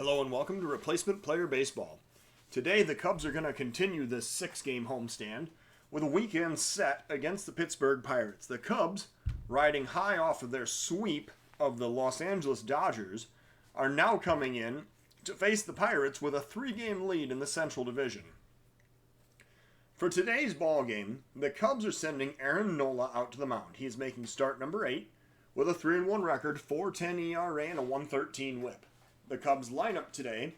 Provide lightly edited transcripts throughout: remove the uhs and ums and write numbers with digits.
Hello and welcome to Replacement Player Baseball. Today the Cubs are going to continue this 6-game homestand with a weekend set against the Pittsburgh Pirates. The Cubs, riding high off of their sweep of the Los Angeles Dodgers, are now coming in to face the Pirates with a 3-game lead in the Central Division. For today's ball game, the Cubs are sending Aaron Nola out to the mound. He is making start number 8 with a 3-1 record, 4.10 ERA, and a 1.13 WHIP. The Cubs lineup today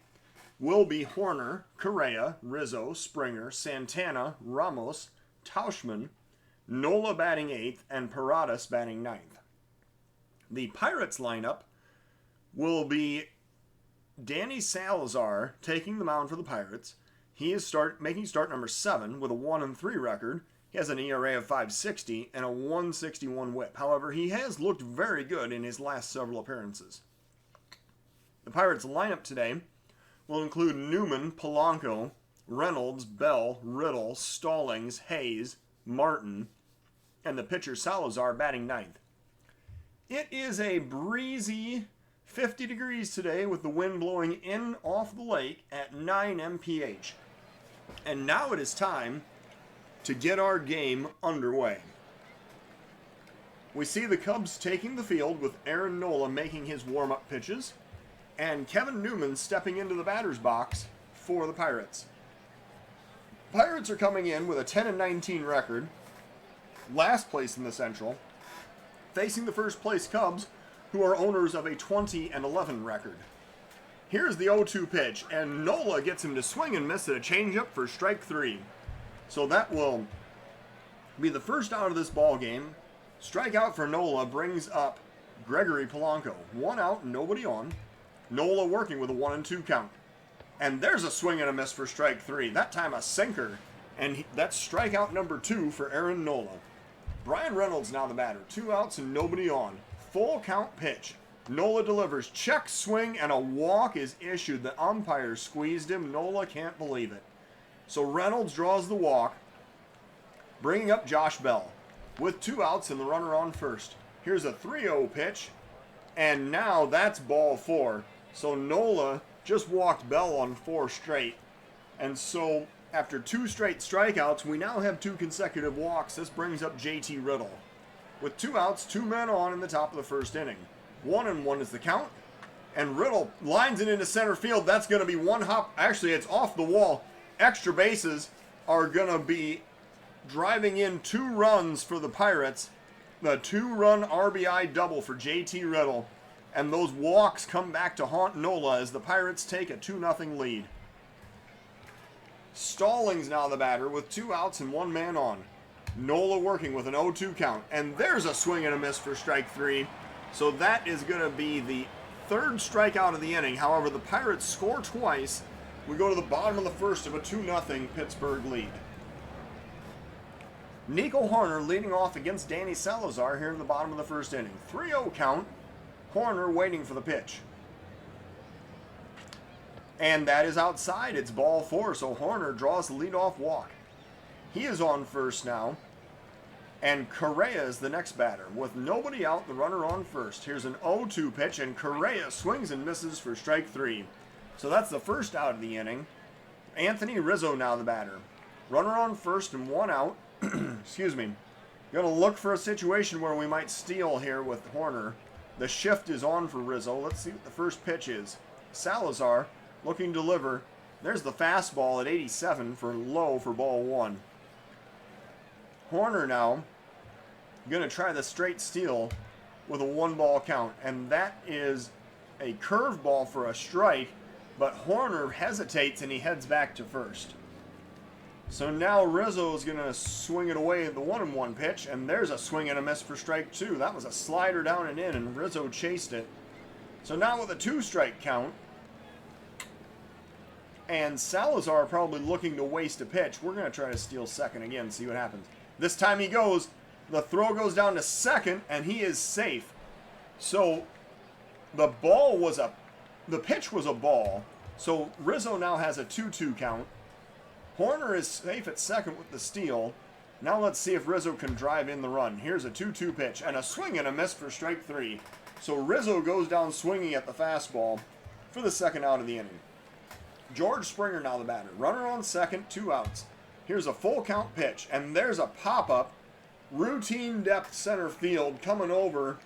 will be Hoerner, Correa, Rizzo, Springer, Santana, Ramos, Tauchman, Nola batting 8th, and Paradas batting 9th. The Pirates lineup will be Danny Salazar taking the mound for the Pirates. He is making start number 7 with a 1-3 record. He has an ERA of 5.60 and a 1.61 WHIP. However, he has looked very good in his last several appearances. The Pirates lineup today will include Newman, Polanco, Reynolds, Bell, Riddle, Stallings, Hayes, Martin, and the pitcher Salazar batting 9th. It is a breezy 50 degrees today with the wind blowing in off the lake at 9 mph. And now it is time to get our game underway. We see the Cubs taking the field with Aaron Nola making his warm-up pitches and Kevin Newman stepping into the batter's box for the Pirates. Pirates are coming in with a 10-19 record, last place in the Central, facing the first place Cubs, who are owners of a 20-11 record. Here's the 0-2 pitch, and Nola gets him to swing and miss at a changeup for strike 3. So that will be the first out of this ball game. Strikeout for Nola brings up Gregory Polanco. 1 out, nobody on. Nola working with a 1-2 count. And there's a swing and a miss for strike 3. That time a sinker. And that's strikeout number 2 for Aaron Nola. Bryan Reynolds now the batter. 2 outs and nobody on. Full count pitch. Nola delivers. Check swing and a walk is issued. The umpire squeezed him. Nola can't believe it. So Reynolds draws the walk, bringing up Josh Bell with 2 outs and the runner on first. Here's a 3-0 pitch. And now that's ball 4. So Nola just walked Bell on 4 straight. And so after 2 straight strikeouts, we now have 2 consecutive walks. This brings up JT Riddle. With 2 outs, 2 men on in the top of the first inning. 1-1 is the count. And Riddle lines it into center field. That's going to be 1 hop. Actually, it's off the wall. Extra bases are going to be driving in 2 runs for the Pirates. The 2-run RBI double for JT Riddle. And those walks come back to haunt Nola as the Pirates take a 2-0 lead. Stallings now the batter with 2 outs and 1 man on. Nola working with an 0-2 count. And there's a swing and a miss for strike 3. So that is going to be the 3rd strikeout of the inning. However, the Pirates score twice. We go to the bottom of the first of a 2-0 Pittsburgh lead. Nico Hoerner leading off against Danny Salazar here in the bottom of the first inning. 3-0 count. Hoerner waiting for the pitch. And that is outside. It's ball 4, so Hoerner draws the leadoff walk. He is on first now. And Correa is the next batter. With nobody out, the runner on first. Here's an 0-2 pitch, and Correa swings and misses for strike 3. So that's the first out of the inning. Anthony Rizzo now the batter. Runner on first and 1 out. Excuse me. Going to look for a situation where we might steal here with Hoerner. The shift is on for Rizzo. Let's see what the first pitch is. Salazar looking to deliver. There's the fastball at 87 for low for ball 1. Hoerner now going to try the straight steal with a 1-ball count. And that is a curveball for a strike. But Hoerner hesitates and he heads back to first. So now Rizzo is going to swing it away at the 1-1 pitch, and there's a swing and a miss for strike 2. That was a slider down and in, and Rizzo chased it. So now with a 2-strike count, and Salazar probably looking to waste a pitch. We're going to try to steal second again, see what happens. This time he goes. The throw goes down to second, and he is safe. So the pitch was a ball. So Rizzo now has a 2-2 count. Hoerner is safe at second with the steal. Now let's see if Rizzo can drive in the run. Here's a 2-2 pitch and a swing and a miss for strike 3. So Rizzo goes down swinging at the fastball for the second out of the inning. George Springer now the batter. Runner on second, 2 outs. Here's a full count pitch, and there's a pop-up. Routine depth center field coming over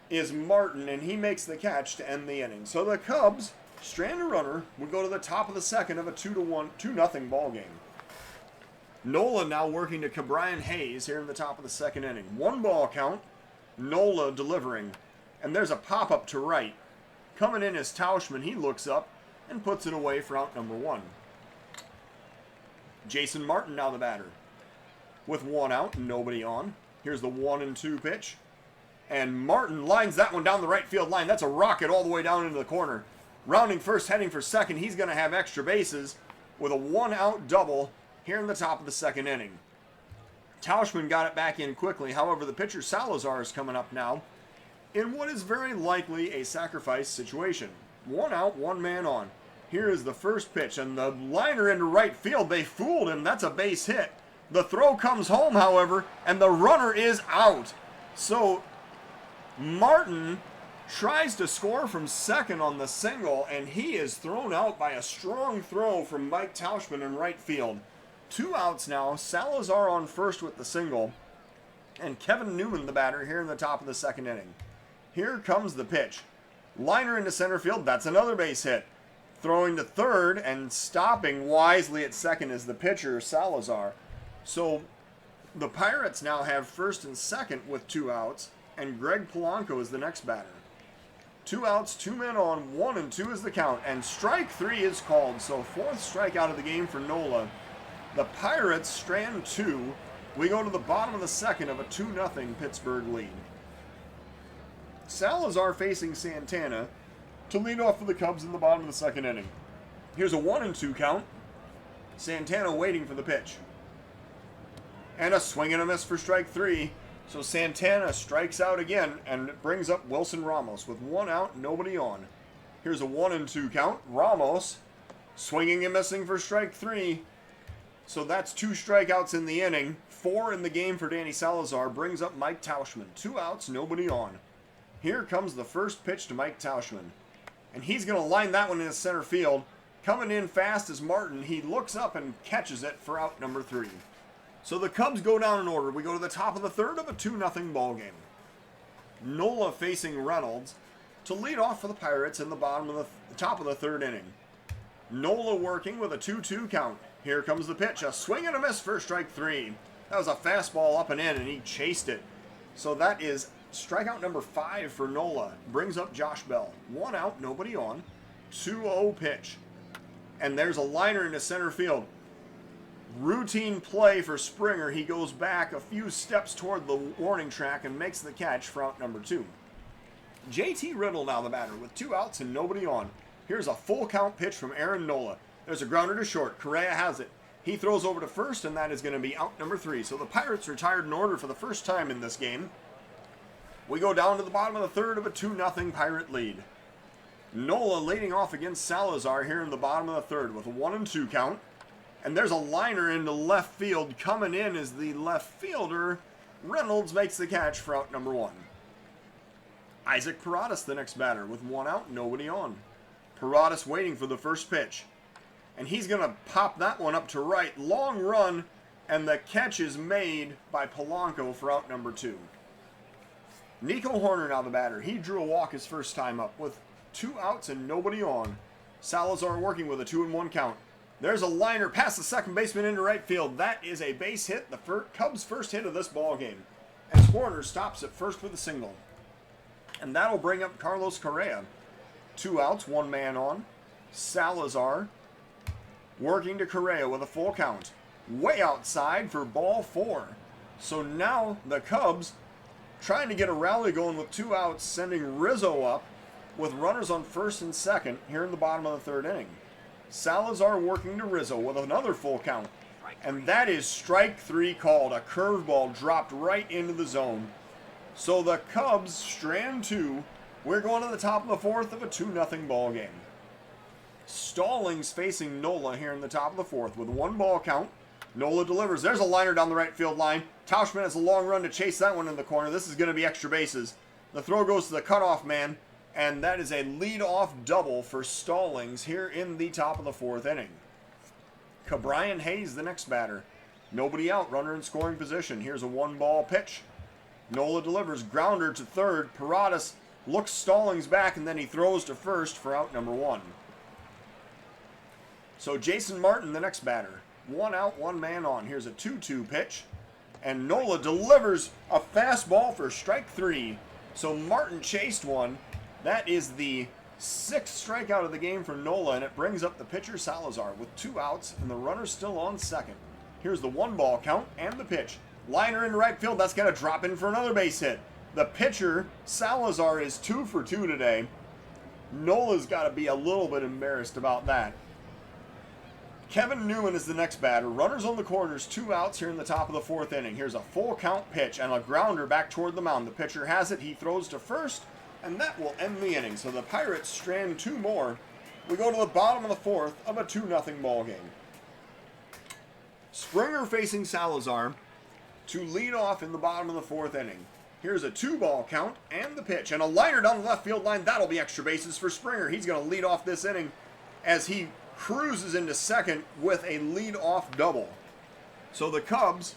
is Martin, and he makes the catch to end the inning. So the Cubs strand a runner. We go to the top of the second of a 2-0 ball game. Nola now working to Ke'Bryan Hayes here in the top of the second inning. 1 ball count. Nola delivering, and there's a pop-up to right. Coming in is Tauchman. He looks up and puts it away for out number 1. Jason Martin now the batter. With 1 out and nobody on. Here's the 1-2 pitch. And Martin lines that one down the right field line. That's a rocket all the way down into the corner. Rounding first, heading for second. He's going to have extra bases with a 1-out double here in the top of the second inning. Tauchman got it back in quickly. However, the pitcher Salazar is coming up now in what is very likely a sacrifice situation. 1 out, 1 man on. Here is the first pitch, and the liner into right field. They fooled him. That's a base hit. The throw comes home, however, and the runner is out. So Martin tries to score from second on the single, and he is thrown out by a strong throw from Mike Tauchman in right field. 2 outs now. Salazar on first with the single, and Kevin Newman the batter here in the top of the second inning. Here comes the pitch. Liner into center field. That's another base hit. Throwing to third and stopping wisely at second is the pitcher, Salazar. So the Pirates now have first and second with 2 outs, and Greg Polanco is the next batter. 2 outs, 2 men on, 1-2 is the count, and strike 3 is called. So 4th strikeout of the game for Nola. The Pirates strand 2. We go to the bottom of the second of a 2-0 Pittsburgh lead. Salazar facing Santana to lead off for the Cubs in the bottom of the second inning. Here's a 1-2 count. Santana waiting for the pitch. And a swing and a miss for strike 3. So Santana strikes out again, and it brings up Wilson Ramos with 1 out, nobody on. Here's a 1-2 count. Ramos swinging and missing for strike 3. So that's 2 strikeouts in the inning. 4 in the game for Danny Salazar. Brings up Mike Tauchman. 2 outs, nobody on. Here comes the first pitch to Mike Tauchman. And he's going to line that one in center field. Coming in fast is Martin. He looks up and catches it for out number 3. So the Cubs go down in order. We go to the top of the third of a 2-0 ball game. Nola facing Reynolds to lead off for the Pirates in the bottom of the top of the third inning. Nola working with a 2-2 count. Here comes the pitch. A swing and a miss for strike 3. That was a fastball up and in, and he chased it. So that is strikeout number 5 for Nola. Brings up Josh Bell. 1 out, nobody on. 2-0 pitch. And there's a liner into center field. Routine play for Springer. He goes back a few steps toward the warning track and makes the catch for out number 2. JT Riddle now the batter with 2 outs and nobody on. Here's a full count pitch from Aaron Nola. There's a grounder to short. Correa has it. He throws over to first, and that is going to be out number 3. So the Pirates retired in order for the first time in this game. We go down to the bottom of the third of a 2-0 Pirate lead. Nola leading off against Salazar here in the bottom of the third with a 1-2 count. And there's a liner into left field. Coming in is the left fielder. Reynolds makes the catch for out number 1. Isaac Paradas the next batter with 1 out, nobody on. Paradas waiting for the first pitch. And he's going to pop that one up to right. Long run, and the catch is made by Polanco for out number 2. Nico Horner now the batter. He drew a walk his first time up with 2 outs and nobody on. Salazar working with a 2-1 count. There's a liner past the second baseman into right field. That is a base hit, the Cubs' first hit of this ball game. As Horner stops at first with a single. And that'll bring up Carlos Correa. 2 outs, 1 man on. Salazar working to Correa with a full count. Way outside for ball 4. So now the Cubs trying to get a rally going with 2 outs, sending Rizzo up with runners on first and second here in the bottom of the third inning. Salazar working to Rizzo with another full count. And that is strike 3 called. A curveball dropped right into the zone. So the Cubs strand 2. We're going to the top of the fourth of a 2-0 ball game. Stallings facing Nola here in the top of the fourth with 1 ball count. Nola delivers. There's a liner down the right field line. Tauchman has a long run to chase that one in the corner. This is going to be extra bases. The throw goes to the cutoff man. And that is a lead-off double for Stallings here in the top of the 4th inning. Ke'Bryan Hayes, the next batter. Nobody out, runner in scoring position. Here's a 1-ball pitch. Nola delivers, grounder to third. Paradas looks Stallings back, and then he throws to first for out number 1. So Jason Martin, the next batter. 1 out, 1 man on. Here's a 2-2 pitch. And Nola delivers a fastball for strike 3. So Martin chased one. That is the 6th strikeout of the game for Nola, and it brings up the pitcher Salazar with 2 outs and the runner still on second. Here's the 1-ball count and the pitch. Liner in right field, that's going to drop in for another base hit. The pitcher Salazar is 2 for 2 today. Nola's got to be a little bit embarrassed about that. Kevin Newman is the next batter. Runners on the corners, 2 outs here in the top of the 4th inning. Here's a full count pitch and a grounder back toward the mound. The pitcher has it, he throws to first, and that will end the inning. So the Pirates strand 2 more. We go to the bottom of the 4th of a 2-0 ball game. Springer facing Salazar to lead off in the bottom of the 4th inning. Here's a 2-ball count and the pitch. And a liner down the left field line. That'll be extra bases for Springer. He's going to lead off this inning as he cruises into second with a lead-off double. So the Cubs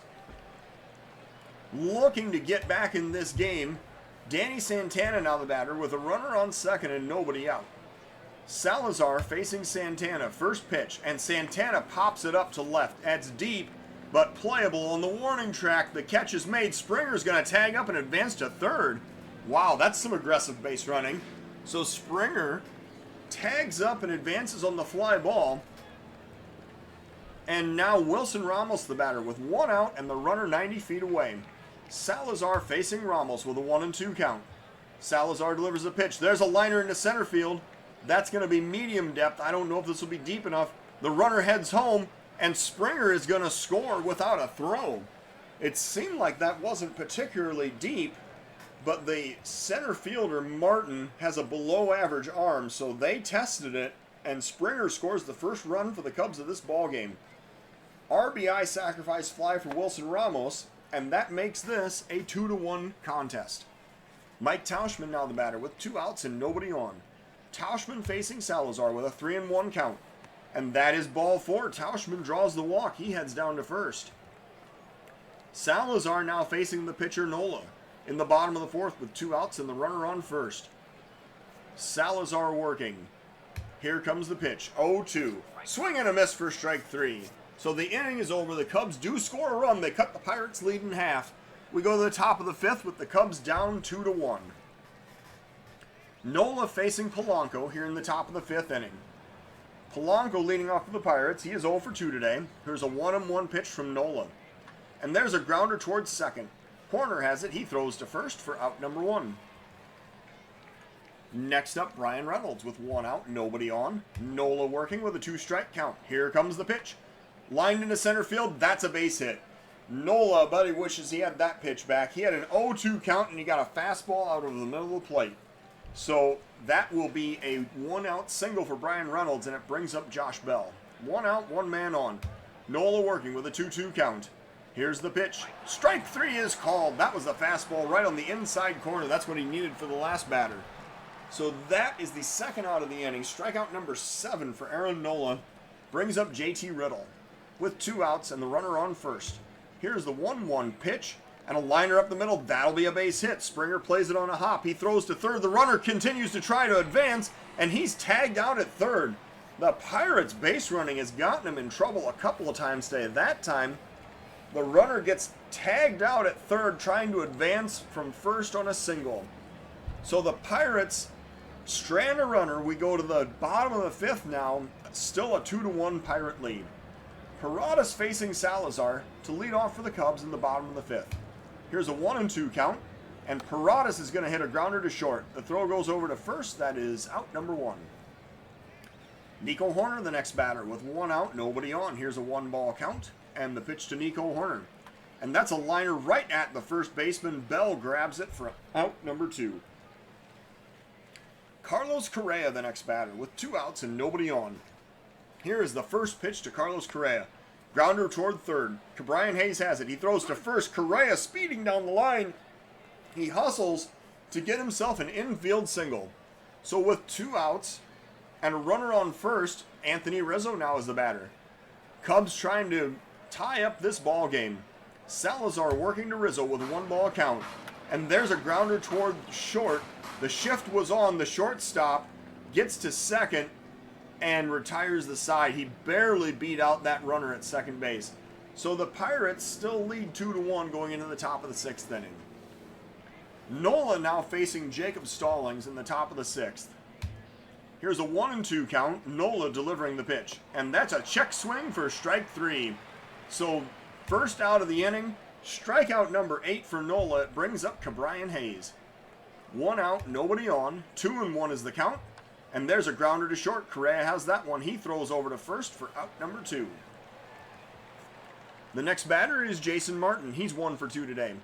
looking to get back in this game. Danny Santana now the batter with a runner on second and nobody out. Salazar facing Santana, first pitch, and Santana pops it up to left. That's deep, but playable on the warning track. The catch is made. Springer's going to tag up and advance to third. Wow, that's some aggressive base running. So Springer tags up and advances on the fly ball. And now Wilson Ramos the batter with 1 out and the runner 90 feet away. Salazar facing Ramos with a 1-2 count. Salazar delivers a pitch. There's a liner into center field. That's going to be medium depth. I don't know if this will be deep enough. The runner heads home, and Springer is going to score without a throw. It seemed like that wasn't particularly deep, but the center fielder, Martin, has a below-average arm, so they tested it, and Springer scores the first run for the Cubs of this ballgame. RBI sacrifice fly for Wilson Ramos, and that makes this a 2-1 contest. Mike Tauschman now the batter with 2 outs and nobody on. Tauschman facing Salazar with a 3-1 count. And that is ball 4. Tauschman draws the walk. He heads down to first. Salazar now facing the pitcher Nola in the bottom of the 4th with 2 outs and the runner on first. Salazar working. Here comes the pitch. 0-2. Swing and a miss for strike 3. So the inning is over. The Cubs do score a run. They cut the Pirates' lead in half. We go to the top of the 5th with the Cubs down 2-1. Nola facing Polanco here in the top of the 5th inning. Polanco leading off for the Pirates. He is 0 for 2 today. Here's a 1-1 pitch from Nola. And there's a grounder towards second. Horner has it. He throws to first for out number 1. Next up, Bryan Reynolds with 1 out, nobody on. Nola working with a 2-strike count. Here comes the pitch. Lined into center field. That's a base hit. Nola, buddy, wishes he had that pitch back. He had an 0-2 count, and he got a fastball out of the middle of the plate. So that will be a 1-out single for Bryan Reynolds, and it brings up Josh Bell. 1 out, 1 man on. Nola working with a 2-2 count. Here's the pitch. Strike 3 is called. That was the fastball right on the inside corner. That's what he needed for the last batter. So that is the 2nd out of the inning. Strikeout number 7 for Aaron Nola. Brings up JT Riddle with 2 outs and the runner on first. Here's the 1-1 pitch. And a liner up the middle, that'll be a base hit. Springer plays it on a hop. He throws to third. The runner continues to try to advance, and he's tagged out at third. The Pirates' base running has gotten him in trouble a couple of times today. That time, the runner gets tagged out at third, trying to advance from first on a single. So the Pirates strand a runner. We go to the bottom of the 5th now. Still a 2-1 Pirate lead. Paradas facing Salazar to lead off for the Cubs in the bottom of the 5th. Here's a 1-2 count, and Paradas is going to hit a grounder to short. The throw goes over to first. That is out number 1. Nico Horner, the next batter, with 1 out, nobody on. Here's a 1-ball count, and the pitch to Nico Horner. And that's a liner right at the first baseman. Bell grabs it for out number 2. Carlos Correa, the next batter, with 2 outs and nobody on. Here is the first pitch to Carlos Correa. Grounder toward third. Ke'Bryan Hayes has it. He throws to first. Correa speeding down the line. He hustles to get himself an infield single. So with 2 outs and a runner on first, Anthony Rizzo now is the batter. Cubs trying to tie up this ball game. Salazar working to Rizzo with a 1-ball count. And there's a grounder toward short. The shift was on. The shortstop gets to second and retires the side. He barely beat out that runner at second base. So the Pirates still lead 2-1 going into the top of the 6th inning. Nola now facing Jacob Stallings in the top of the 6th. Here's a 1-2 count. Nola delivering the pitch. And that's a check swing for strike 3. So first out of the inning. Strikeout number 8 for Nola. It brings up Ke'Bryan Hayes. 1 out, nobody on. 2-1 is the count. And there's a grounder to short. Correa has that one. He throws over to first for out number 2. The next batter is Jason Martin. He's 1 for 2 today.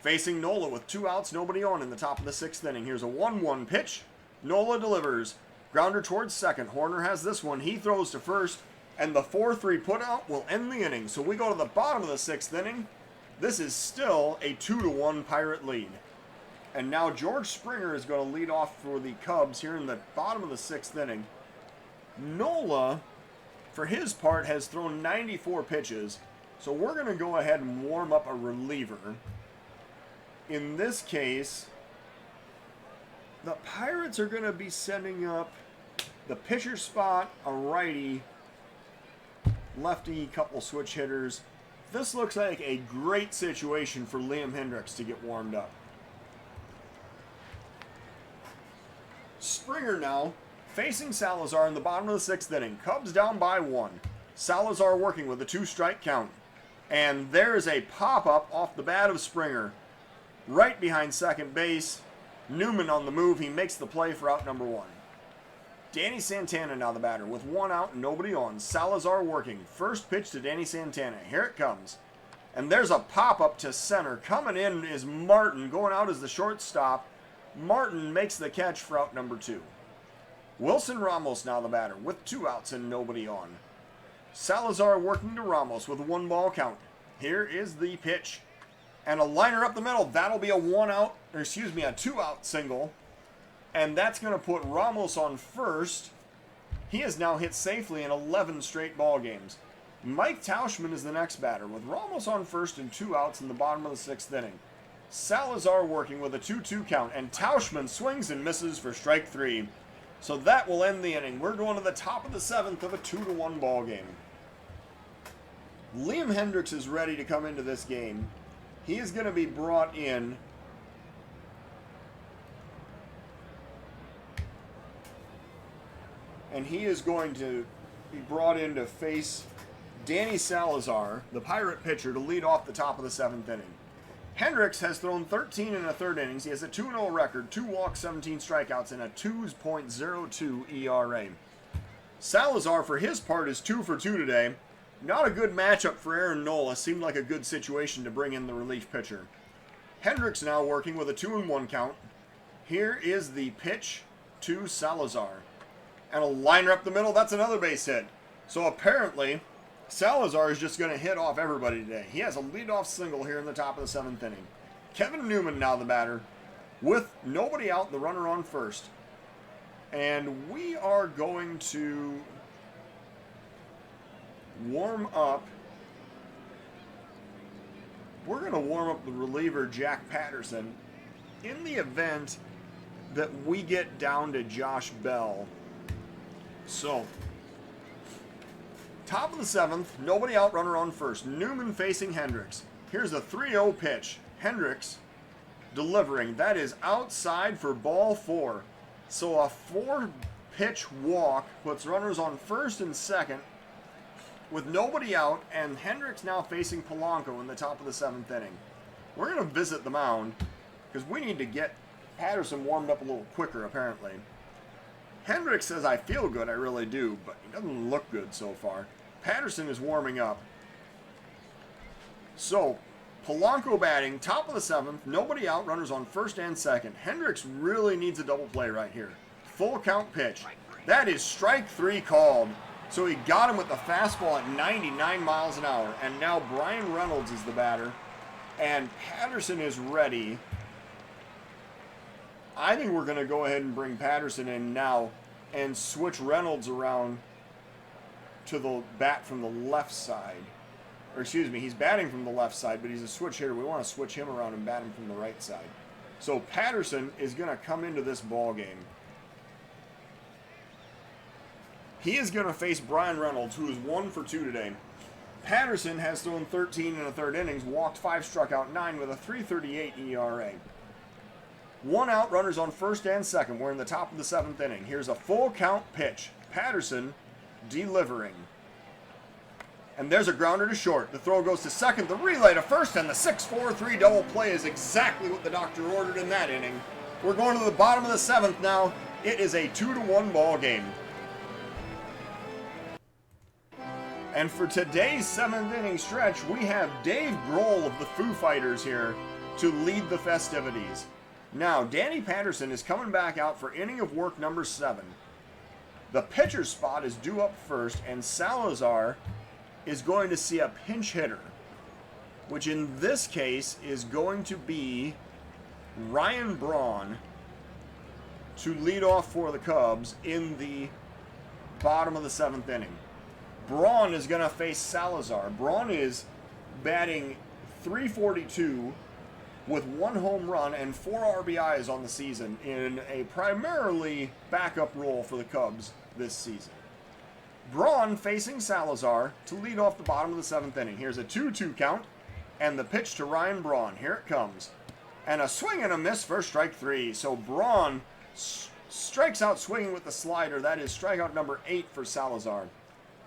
Facing Nola with 2 outs, nobody on in the top of the 6th inning. Here's a 1-1 pitch. Nola delivers. Grounder towards second. Horner has this one. He throws to first. And the 4-3 putout will end the inning. So we go to the bottom of the 6th inning. This is still a 2-1 Pirate lead. And now George Springer is going to lead off for the Cubs here in the bottom of the 6th inning. Nola, for his part, has thrown 94 pitches. So we're going to go ahead and warm up a reliever. In this case, the Pirates are going to be sending up the pitcher spot, a righty, lefty, couple switch hitters. This looks like a great situation for Liam Hendriks to get warmed up. Springer now facing Salazar in the bottom of the 6th inning. Cubs down by 1. Salazar working with a 2-strike count. And there is a pop-up off the bat of Springer. Right behind second base. Newman on the move. He makes the play for out number 1. Danny Santana now the batter with 1 out and nobody on. Salazar working. First pitch to Danny Santana. Here it comes. And there's a pop-up to center. Coming in is Martin. Going out is the shortstop. Martin makes the catch for out number 2. Wilson Ramos now the batter with 2 outs and nobody on. Salazar working to Ramos with a 1-ball count. Here is the pitch. And a liner up the middle. That'll be a 2-out single. And that's going to put Ramos on first. He has now hit safely in 11 straight ball games. Mike Tauschman is the next batter with Ramos on first and 2 outs in the bottom of the 6th inning. Salazar working with a 2-2 count, and Tauschman swings and misses for strike 3. So that will end the inning. We're going to the top of the 7th of a 2-1 ball game. Liam Hendriks is ready to come into this game. He is going to be brought in and he is going to be brought in to face Danny Salazar, the Pirate pitcher, to lead off the top of the 7th inning. Hendriks has thrown 13 in the 3rd innings. He has a 2-0 record, 2 walks, 17 strikeouts, and a 2.02 ERA. Salazar, for his part, is 2 for 2 today. Not a good matchup for Aaron Nola. Seemed like a good situation to bring in the relief pitcher. Hendriks now working with a 2-1 count. Here is the pitch to Salazar. And a liner up the middle. That's another base hit. So apparently, Salazar is just going to hit off everybody today. He has a leadoff single here in the top of the 7th inning. Kevin Newman now the batter. With nobody out, the runner on first. And we are going to warm up. We're going to warm up the reliever, Jack Patterson, in the event that we get down to Josh Bell. So, top of the 7th, nobody out, runner on first. Newman facing Hendriks. Here's a 3-0 pitch. Hendriks delivering. That is outside for ball 4. So a 4-pitch walk puts runners on first and second with nobody out, and Hendriks now facing Polanco in the top of the 7th inning. We're going to visit the mound because we need to get Patterson warmed up a little quicker, apparently. Hendriks says, I feel good, I really do, but he doesn't look good so far. Patterson is warming up. So, Polanco batting, top of the 7th, nobody out, runners on first and second. Hendriks really needs a double play right here. Full count pitch. That is strike 3 called. So he got him with the fastball at 99 miles an hour. And now Brian Reynolds is the batter. And Patterson is ready. I think we're going to go ahead and bring Patterson in now and switch Reynolds around to the bat from the left side. Or excuse me, he's batting from the left side, but he's a switch hitter. We want to switch him around and bat him from the right side. So Patterson is going to come into this ball game. He is going to face Bryan Reynolds, who is 1 for 2 today. Patterson has thrown 13 in the third innings, walked 5, struck out 9 with a 3.38 ERA. 1 out, runners on first and second. We're in the top of the 7th inning. Here's a full count pitch. Patterson delivering. And there's a grounder to short. The throw goes to second, the relay to first, and the 6-4-3 double play is exactly what the doctor ordered in that inning. We're going to the bottom of the 7th now. It is a 2-1 ball game. And for today's 7th inning stretch, we have Dave Grohl of the Foo Fighters here to lead the festivities. Now, Danny Patterson is coming back out for inning of work number 7. The pitcher spot is due up first, and Salazar is going to see a pinch hitter, which in this case is going to be Ryan Braun to lead off for the Cubs in the bottom of the 7th inning. Braun is going to face Salazar. Braun is batting .342 with 1 home run and 4 RBIs on the season in a primarily backup role for the Cubs this season. Braun facing Salazar to lead off the bottom of the 7th inning. Here's a 2-2 count, and the pitch to Ryan Braun. Here it comes. And a swing and a miss for strike 3. So Braun strikes out swinging with the slider. That is strikeout number 8 for Salazar.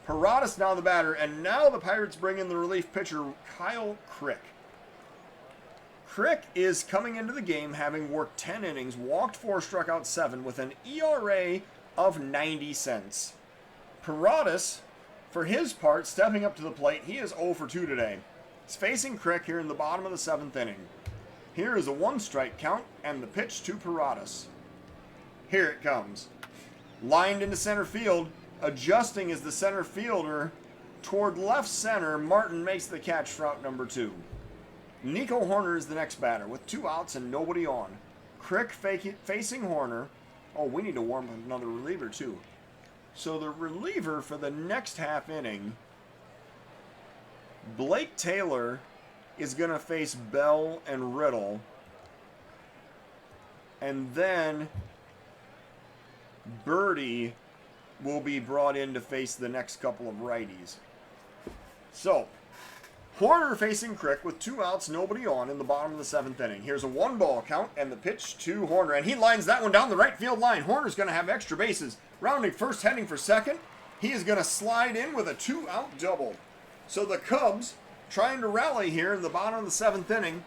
Paradas now the batter, and now the Pirates bring in the relief pitcher, Kyle Crick. Crick is coming into the game having worked 10 innings, walked 4, struck out 7 with an ERA of 90 cents. Paradas, for his part, stepping up to the plate, he is 0 for 2 today. He's facing Crick here in the bottom of the 7th inning. Here is a 1-strike count and the pitch to Paradas. Here it comes. Lined into center field, adjusting as the center fielder toward left center, Martin makes the catch for out number 2. Nico Hoerner is the next batter with 2 outs and nobody on. Crick facing Hoerner. Oh, we need to warm up another reliever too. So the reliever for the next half inning, Blake Taylor, is going to face Bell and Riddle. And then Birdie will be brought in to face the next couple of righties. So, Hoerner facing Crick with 2 outs, nobody on in the bottom of the 7th inning. Here's a 1-ball count and the pitch to Hoerner. And he lines that one down the right field line. Hoerner's going to have extra bases. Rounding first, heading for second. He is going to slide in with a 2-out double. So the Cubs trying to rally here in the bottom of the 7th inning.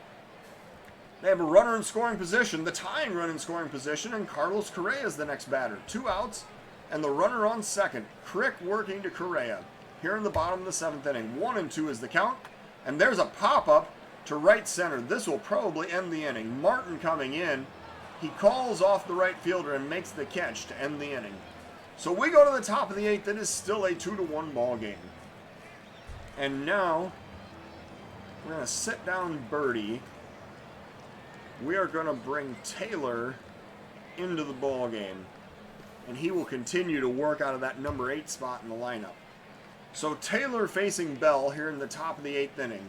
They have a runner in scoring position, the tying run in scoring position, and Carlos Correa is the next batter. 2 outs and the runner on second. Crick working to Correa here in the bottom of the 7th inning. 1-2 is the count. And there's a pop-up to right center. This will probably end the inning. Martin coming in. He calls off the right fielder and makes the catch to end the inning. So we go to the top of the 8th. It is still a 2-1 ball game. And now we're going to sit down Birdie. We are going to bring Taylor into the ball game. And he will continue to work out of that number 8 spot in the lineup. So Taylor facing Bell here in the top of the 8th inning.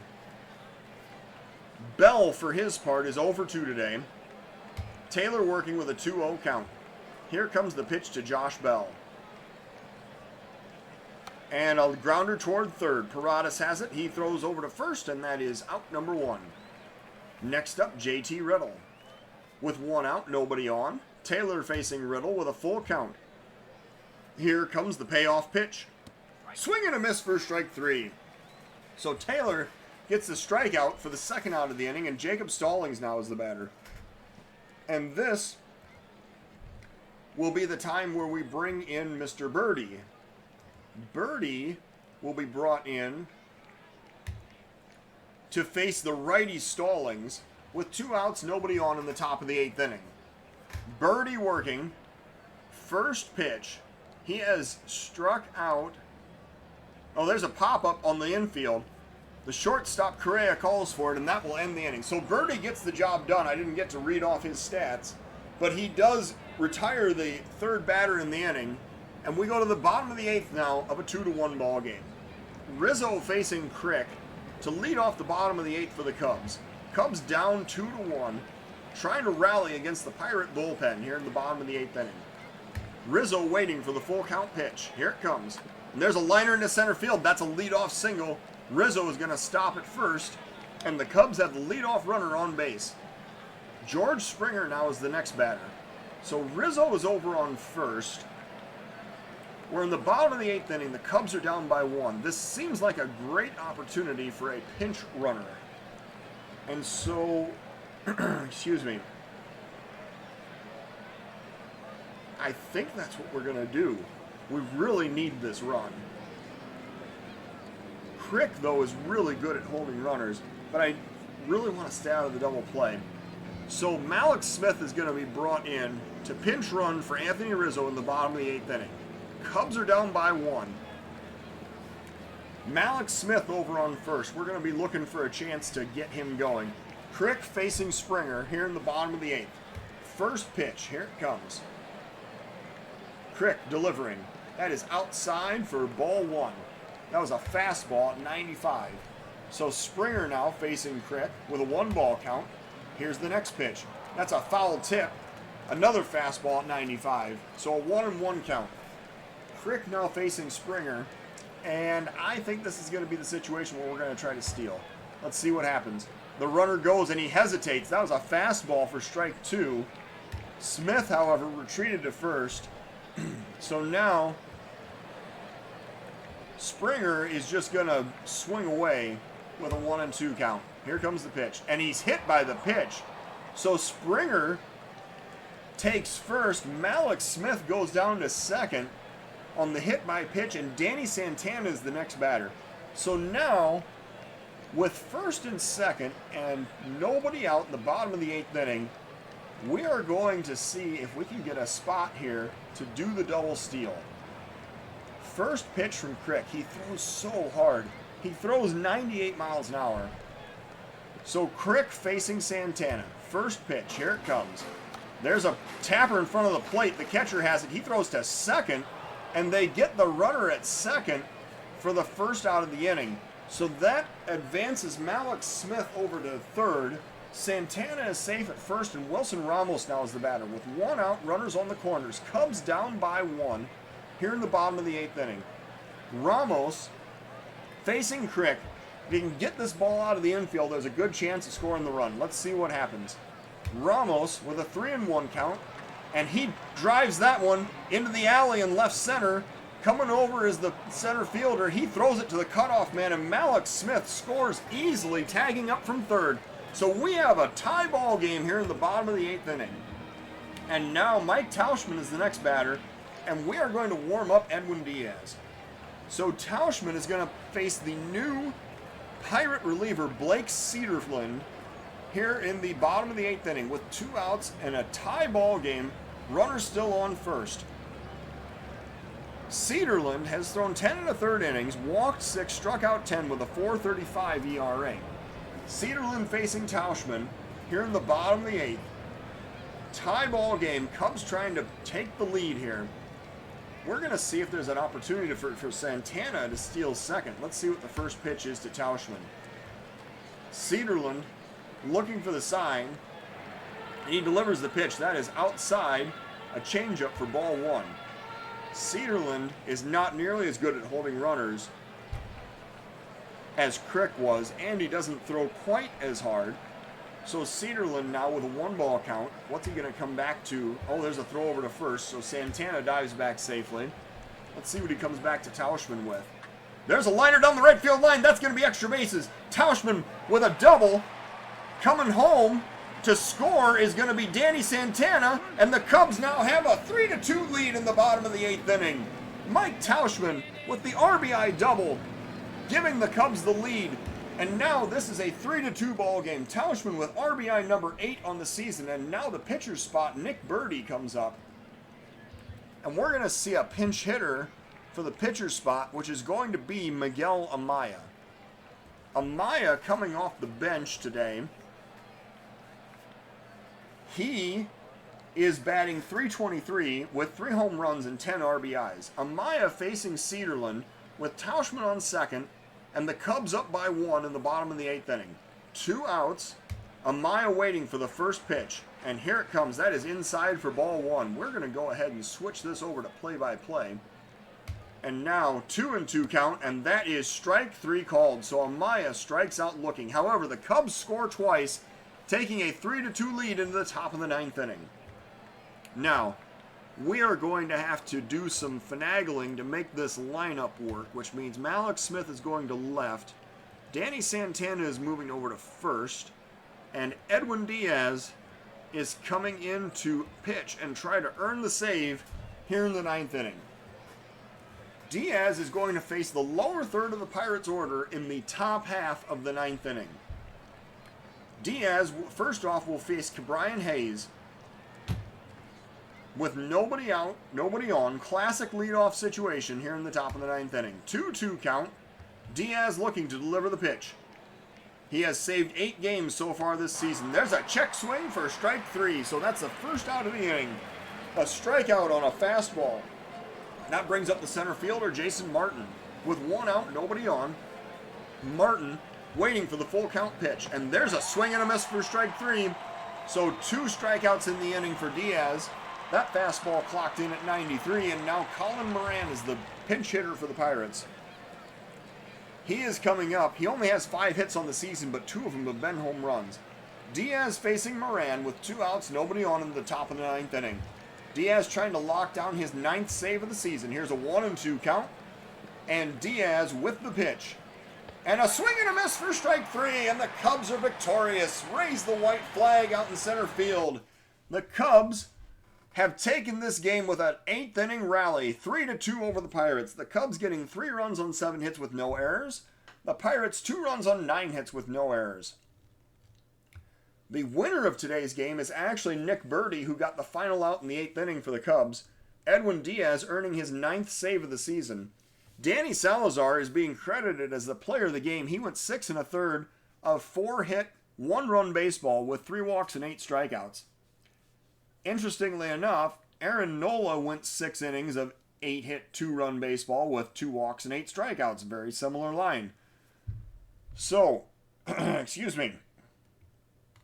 Bell, for his part, is 0 for 2 today. Taylor working with a 2-0 count. Here comes the pitch to Josh Bell. And a grounder toward third. Paradas has it. He throws over to first, and that is out number 1. Next up, JT Riddle. With 1 out, nobody on. Taylor facing Riddle with a full count. Here comes the payoff pitch. Swing and a miss for strike 3. So Taylor gets the strikeout for the 2nd out of the inning, and Jacob Stallings now is the batter. And this will be the time where we bring in Mr. Birdie. Birdie will be brought in to face the righty Stallings with 2 outs, nobody on in the top of the 8th inning. Birdie working. First pitch. He has struck out. Oh, there's a pop-up on the infield. The shortstop, Correa, calls for it, and that will end the inning. So Birdie gets the job done. I didn't get to read off his stats. But he does retire the third batter in the inning, and we go to the bottom of the 8th now of a 2-1 ball game. Rizzo facing Crick to lead off the bottom of the 8th for the Cubs. Cubs down 2-1, trying to rally against the Pirate bullpen here in the bottom of the 8th inning. Rizzo waiting for the full count pitch. Here it comes. And there's a liner into center field. That's a leadoff single. Rizzo is going to stop at first, and the Cubs have the leadoff runner on base. George Springer now is the next batter. So Rizzo is over on first. We're in the bottom of the 8th inning. The Cubs are down by 1. This seems like a great opportunity for a pinch runner. And so, excuse me, I think that's what we're going to do. We really need this run. Crick, though, is really good at holding runners, but I really want to stay out of the double play. So Mallex Smith is going to be brought in to pinch run for Anthony Rizzo in the bottom of the 8th inning. Cubs are down by 1. Mallex Smith over on first. We're going to be looking for a chance to get him going. Crick facing Springer here in the bottom of the 8th. First pitch, here it comes. Crick delivering. That is outside for ball 1. That was a fastball at 95. So Springer now facing Crick with a 1-ball count. Here's the next pitch. That's a foul tip. Another fastball at 95. So a 1-1 count. Crick now facing Springer. And I think this is going to be the situation where we're going to try to steal. Let's see what happens. The runner goes and he hesitates. That was a fastball for strike 2. Smith, however, retreated to first. So now Springer is just going to swing away with a 1-2 count. Here comes the pitch. And he's hit by the pitch. So Springer takes first. Mallex Smith goes down to second on the hit by pitch. And Danny Santana is the next batter. So now, with first and second and nobody out in the bottom of the 8th inning, we are going to see if we can get a spot here to do the double steal. First pitch from Crick. He throws so hard. He throws 98 miles an hour. So Crick facing Santana. First pitch. Here it comes. There's a tapper in front of the plate. The catcher has it. He throws to second, and they get the runner at second for the first out of the inning. So that advances Mallex Smith over to third. Santana is safe at first, and Wilson Ramos now is the batter. With 1 out, runners on the corners. Cubs down by 1 here in the bottom of the 8th inning. Ramos facing Crick. If he can get this ball out of the infield, there's a good chance of scoring the run. Let's see what happens. Ramos with a 3-1 count, and he drives that one into the alley in left center. Coming over is the center fielder. He throws it to the cutoff man, and Mallex Smith scores easily, tagging up from third. So we have a tie ball game here in the bottom of the 8th inning. And now Mike Tauschman is the next batter, and we are going to warm up Edwin Diaz. So Tauschman is going to face the new Pirate reliever Blake Cederlind here in the bottom of the 8th inning with 2 outs and a tie ball game. Runner still on first. Cederlind has thrown 10 1/3 innings, walked 6, struck out 10 with a 4.35 ERA. Cederlind facing Tauschman here in the bottom of the 8th. Tie ball game. Cubs trying to take the lead here. We're going to see if there's an opportunity for Santana to steal second. Let's see what the first pitch is to Tauschman. Cederlind looking for the sign. And he delivers the pitch. That is outside, a changeup for ball 1. Cederlind is not nearly as good at holding runners as Crick was, and he doesn't throw quite as hard. So Cederlind now with a 1-ball count. What's he going to come back to? Oh, there's a throw over to first, so Santana dives back safely. Let's see what he comes back to Tauschman with. There's a liner down the right field line. That's going to be extra bases. Tauschman with a double. Coming home to score is going to be Danny Santana, and the Cubs now have a 3-2 lead in the bottom of the 8th inning. Mike Tauschman with the RBI double, giving the Cubs the lead. And now this is a 3-2 ball game. Tauschman with RBI number 8 on the season. And now the pitcher's spot, Nick Birdie, comes up. And we're going to see a pinch hitter for the pitcher's spot, which is going to be Miguel Amaya. Amaya coming off the bench today. He is batting .323 with 3 home runs and 10 RBIs. Amaya facing Cedarland with Tauschman on second, and the Cubs up by 1 in the bottom of the 8th inning. 2 outs. Amaya waiting for the first pitch, and here it comes. That is inside for ball 1. We're going to go ahead and switch this over to play-by-play. And now 2-2 count, and that is strike 3 called. So Amaya strikes out looking. However, the Cubs score twice, taking a 3-2 lead into the top of the 9th inning. Now, we are going to have to do some finagling to make this lineup work, which means Malik Smith is going to left, Danny Santana is moving over to first, and Edwin Diaz is coming in to pitch and try to earn the save here in the 9th inning. Diaz is going to face the lower third of the Pirates' order in the top half of the 9th inning. Diaz, first off, will face Brian Hayes. With nobody out, nobody on, classic leadoff situation here in the top of the 9th inning. 2-2 count. Diaz looking to deliver the pitch. He has saved 8 games so far this season. There's a check swing for strike 3, so that's the first out of the inning. A strikeout on a fastball. That brings up the center fielder, Jason Martin. With 1 out, nobody on. Martin waiting for the full count pitch, and there's a swing and a miss for strike 3. So 2 strikeouts in the inning for Diaz. That fastball clocked in at 93, and now Colin Moran is the pinch hitter for the Pirates. He is coming up. He only has 5 hits on the season, but 2 of them have been home runs. Diaz facing Moran with 2 outs, nobody on in the top of the 9th inning. Diaz trying to lock down his 9th save of the season. Here's a 1-2 count, and Diaz with the pitch. And a swing and a miss for strike 3, and the Cubs are victorious. Raise the white flag out in center field. The Cubs have taken this game with an 8th inning rally, 3-2 over the Pirates. The Cubs getting 3 runs on 7 hits with no errors. The Pirates 2 runs on 9 hits with no errors. The winner of today's game is actually Nick Birdie, who got the final out in the 8th inning for the Cubs. Edwin Diaz earning his 9th save of the season. Danny Salazar is being credited as the player of the game. He went 6 1/3 of 4-hit, 1-run baseball with 3 walks and 8 strikeouts. Interestingly enough, Aaron Nola went 6 innings of 8-hit, 2-run baseball with 2 walks and 8 strikeouts. Very similar line. So, excuse me.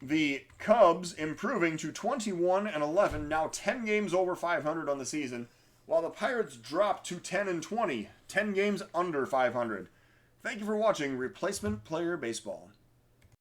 The Cubs improving to 21-11, now 10 games over 500 on the season, while the Pirates drop to 10-20, 10 games under 500. Thank you for watching Replacement Player Baseball.